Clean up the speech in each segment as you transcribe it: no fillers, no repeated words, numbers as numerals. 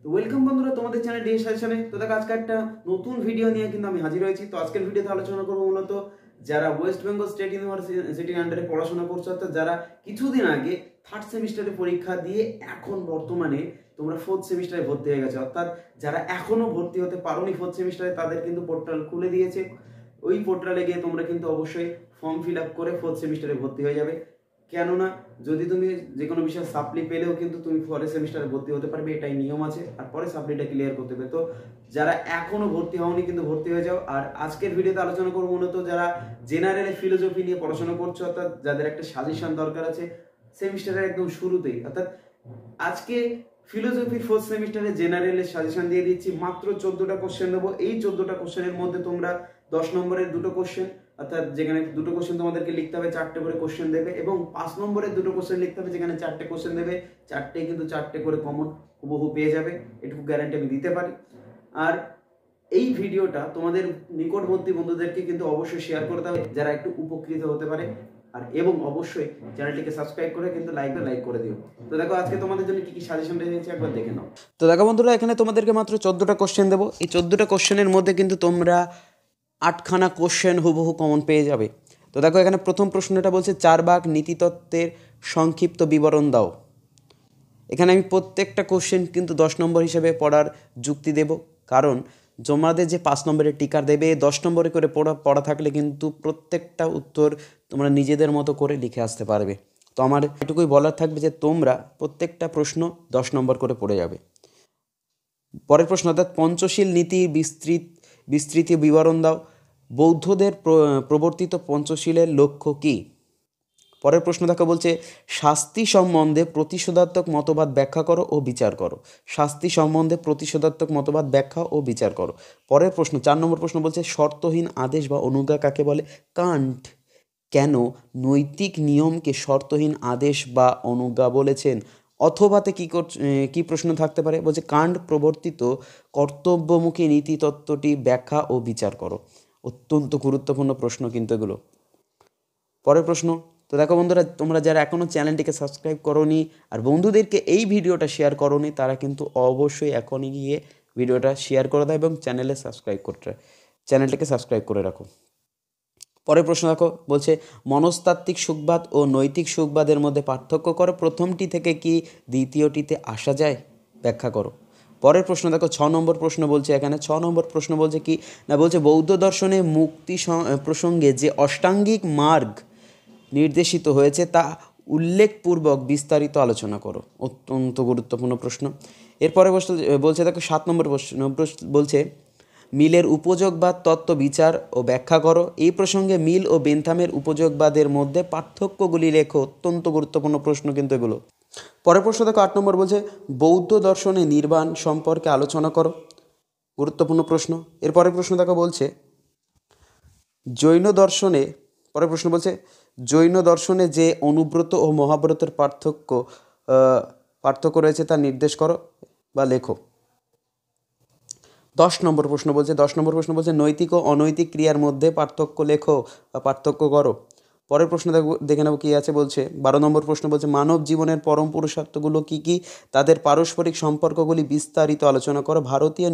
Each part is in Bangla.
তো ওয়েলকাম বন্ধুরা তোমাদের চ্যানেল ডে সাজেশনে। তো দেখো আজকে একটা নতুন ভিডিও নিয়ে কিন্তু আমি হাজির হয়েছি। তো আজকের ভিডিওতে আলোচনা করবো মূলত যারা ওয়েস্ট বেঙ্গল স্টেট ইউনিভার্সিটির আন্ডারে পড়াশোনা করছো, অর্থাৎ যারা কিছুদিন আগে থার্ড সেমিস্টারে পরীক্ষা দিয়ে এখন বর্তমানে তোমরা ফোর্থ সেমিস্টারে ভর্তি হয়ে গেছো, অর্থাৎ যারা এখনো ভর্তি হতে পারোনি ফোর্থ সেমিস্টারে তাদের কিন্তু পোর্টাল খুলে দিয়েছে। ওই পোর্টালে গিয়ে তোমরা কিন্তু অবশ্যই ফর্ম ফিল আপ করে ফোর্থ সেমিস্টারে ভর্তি হয়ে যাবে। কেননা যদি তুমি যে কোনো বিষয়ে সাপ্লি পেলেও কিন্তু তুমি পরের সেমিস্টারে ভর্তি হতে পারবে, এটাই নিয়ম আছে। আর পরে সাপ্লিটা ক্লিয়ার করতে হবে। তো যারা এখনো ভর্তি হওনি কিন্তু ভর্তি হয়ে যাও। আর আজকের ভিডিওতে আলোচনা করবো মূলত যারা জেনারেল ফিলোসফি নিয়ে পড়াশোনা করছো, অর্থাৎ যাদের একটা সাজেশন দরকার আছে সেমিস্টারের একদম শুরুতেই। অর্থাৎ আজকে ফিলোসফি ফোর্থ সেমিস্টারে জেনারেলের সাজেশন দিয়ে দিচ্ছি। মাত্র 14টা কোশ্চেন দেবো। এই 14টা কোশ্চেনের মধ্যে তোমরা 10 নম্বরের দুটো কোশ্চেন, অর্থাৎ যেখানে দুটো কোশ্চেন তোমাদেরকে লিখতে হবে, 4টে করে কোশ্চেন দেবে, এবং 5 নম্বরের দুটো কোশ্চেন লিখতে হবে যেখানে 4টে কোশ্চেন দেবে। 4টে কিন্তু 4টে করে কমন হুবহু পেয়ে যাবে, এটুকু গ্যারান্টি আমি দিতে পারি। আর এই ভিডিওটা তোমাদের নিকটবর্তী বন্ধুদেরকে কিন্তু অবশ্যই শেয়ার করতে হবে যারা একটু উপকৃত হতে পারে। আর এবং অবশ্যই চ্যানেলটিকে সাবস্ক্রাইব করে কিন্তু লাইক করে দিও। তো দেখো আজকে তোমাদের জন্য কি কি সাজেশন রয়েছে একবার দেখে নাও। তো দেখো বন্ধুরা, এখানে তোমাদেরকে মাত্র 14টা কোশ্চেন দেবো। এই 14টা কোশ্চেনের মধ্যে কিন্তু তোমরা 8খানা কোশ্চেন হুবহু কমন পেয়ে যাবে। তো দেখো এখানে প্রথম প্রশ্নটা বলছে 4 ভাগ নীতিতত্ত্বের সংক্ষিপ্ত বিবরণ দাও। এখানে আমি প্রত্যেকটা কোশ্চেন কিন্তু 10 নম্বর হিসেবে পড়ার যুক্তি দেব, কারণ তোমাদের যে 5 নম্বরের টিকার দেবে 10 নম্বরে করে পড়া থাকলে কিন্তু প্রত্যেকটা উত্তর তোমরা নিজেদের মতো করে লিখে আসতে পারবে। তো আমার এটুকুই বলার থাকবে যে তোমরা প্রত্যেকটা প্রশ্ন 10 নম্বর করে পড়ে যাবে। পরের প্রশ্ন, অর্থাৎ পঞ্চশীল নীতির বিস্তৃতি বিবরণ দাও। বৌদ্ধদের প্রবর্তিত পঞ্চশীলের লক্ষ্য কী? পরের প্রশ্ন দেখো বলছে শাস্তি সম্বন্ধে প্রতিশোধাত্মক মতবাদ ব্যাখ্যা করো ও বিচার করো। শাস্তি সম্বন্ধে প্রতিশোধাত্মক মতবাদ ব্যাখ্যা ও বিচার করো। পরের প্রশ্ন 4 নম্বর প্রশ্ন বলছে শর্তহীন আদেশ বা অনুজ্ঞা কাকে বলে? কান্ট কেন নৈতিক নিয়মকে শর্তহীন আদেশ বা অনুজ্ঞা বলেছেন? অথবাতে কি প্রশ্ন থাকতে পারে? বলছে কান্ট প্রবর্তিত কর্তব্যমুখী নীতিতত্ত্বটি ব্যাখ্যা ও বিচার করো। অত্যন্ত গুরুত্বপূর্ণ প্রশ্ন কিন্তু এগুলো। পরের প্রশ্ন, তো দেখো বন্ধুরা, তোমরা যারা এখনও চ্যানেলটিকে সাবস্ক্রাইব করোনি আর বন্ধুদেরকে এই ভিডিওটা শেয়ার করোনি, তারা কিন্তু অবশ্যই এখনই গিয়ে ভিডিওটা শেয়ার করে দাও এবং চ্যানেলটিকে সাবস্ক্রাইব করে রাখো। পরের প্রশ্ন দেখো বলছে মনস্তাত্ত্বিক সুখবাদ ও নৈতিক সুখবাদের মধ্যে পার্থক্য করো। প্রথমটি থেকে কি দ্বিতীয়টিতে আসা যায়? ব্যাখ্যা করো। পরের প্রশ্ন দেখো 6 নম্বর প্রশ্ন বলছে, এখানে 6 নম্বর প্রশ্ন বলছে কি না, বলছে বৌদ্ধ দর্শনে মুক্তি প্রসঙ্গে যে অষ্টাঙ্গিক মার্গ নির্দেশিত হয়েছে তা উল্লেখপূর্বক বিস্তারিত আলোচনা করো। অত্যন্ত গুরুত্বপূর্ণ প্রশ্ন। এরপরে বলছে দেখো 7 নম্বর প্রশ্ন বলছে মিলের উপযোগবাদ তত্ত্ব বিচার ও ব্যাখ্যা করো। এই প্রসঙ্গে মিল ও বেন্থামের উপযোগবাদের মধ্যে পার্থক্যগুলি লেখো। অত্যন্ত গুরুত্বপূর্ণ প্রশ্ন কিন্তু এগুলো। পরের প্রশ্ন দেখো 8 নম্বর বলছে বৌদ্ধ দর্শনে নির্বাণ সম্পর্কে আলোচনা করো। গুরুত্বপূর্ণ প্রশ্ন। এরপরের প্রশ্ন দেখো বলছে পরের প্রশ্ন বলছে জৈন দর্শনে যে অনুব্রত ও মহাব্রতের পার্থক্য রয়েছে তা নির্দেশ করো বা লেখো। 10 নম্বর প্রশ্ন বলছে নৈতিক ও অনৈতিক ক্রিয়ার মধ্যে পার্থক্য লেখো বা পার্থক্য করো। পরের প্রশ্ন দেখে নেব কী আছে। বলছে 12 নম্বর প্রশ্ন বলছে মানব জীবনের পরম পুরুষার্থগুলো কী কী, তাদের পারস্পরিক সম্পর্কগুলি বিস্তারিত আলোচনা করো। ভারতীয়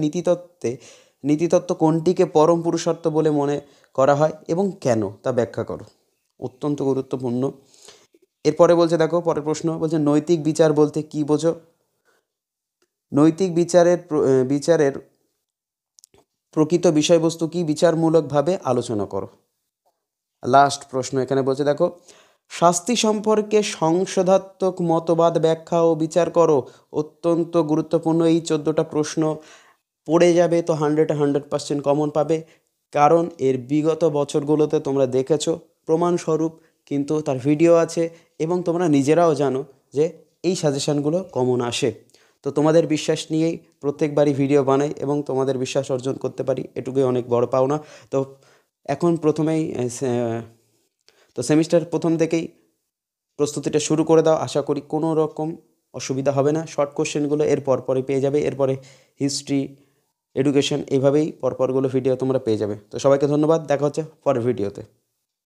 নীতিতত্ত্ব কোনটিকে পরম পুরুষার্থ বলে মনে করা হয় এবং কেন তা ব্যাখ্যা করো। অত্যন্ত গুরুত্বপূর্ণ। এরপরে বলছে দেখো পরের প্রশ্ন বলছে নৈতিক বিচার বলতে কী বোঝো? নৈতিক বিচারের প্রকৃত বিষয়বস্তু কি, বিচারমূলকভাবে আলোচনা করো। লাস্ট প্রশ্ন এখানে বলছে দেখো শাস্তি সম্পর্কে সংশোধাত্মক মতবাদ ব্যাখ্যা ও বিচার করো। অত্যন্ত গুরুত্বপূর্ণ। এই 14টা প্রশ্ন পড়ে যাবে তো 100% কমন পাবে, কারণ এর বিগত বছরগুলোতে তোমরা দেখেছো প্রমাণস্বরূপ কিন্তু তার ভিডিও আছে এবং তোমরা নিজেরাও জানো যে এই সাজেশানগুলো কমন আসে। তো তোমাদের বিশ্বাস নিয়েই প্রত্যেকবারই ভিডিও বানাই এবং তোমাদের বিশ্বাস অর্জন করতে পারি, এটুকুই অনেক বড় পাওনা। তো এখন সেমিস্টার প্রথম থেকেই প্রস্তুতিটা শুরু করে দাও। আশা করি কোনো রকম অসুবিধা হবে না। শর্ট কোশ্চেনগুলো এর পরপরই পেয়ে যাবে, এরপরে হিস্ট্রি, এডুকেশন, এইভাবেই পরপরগুলো ভিডিও তোমরা পেয়ে যাবে। তো সবাইকে ধন্যবাদ, দেখা হচ্ছে পরের ভিডিওতে।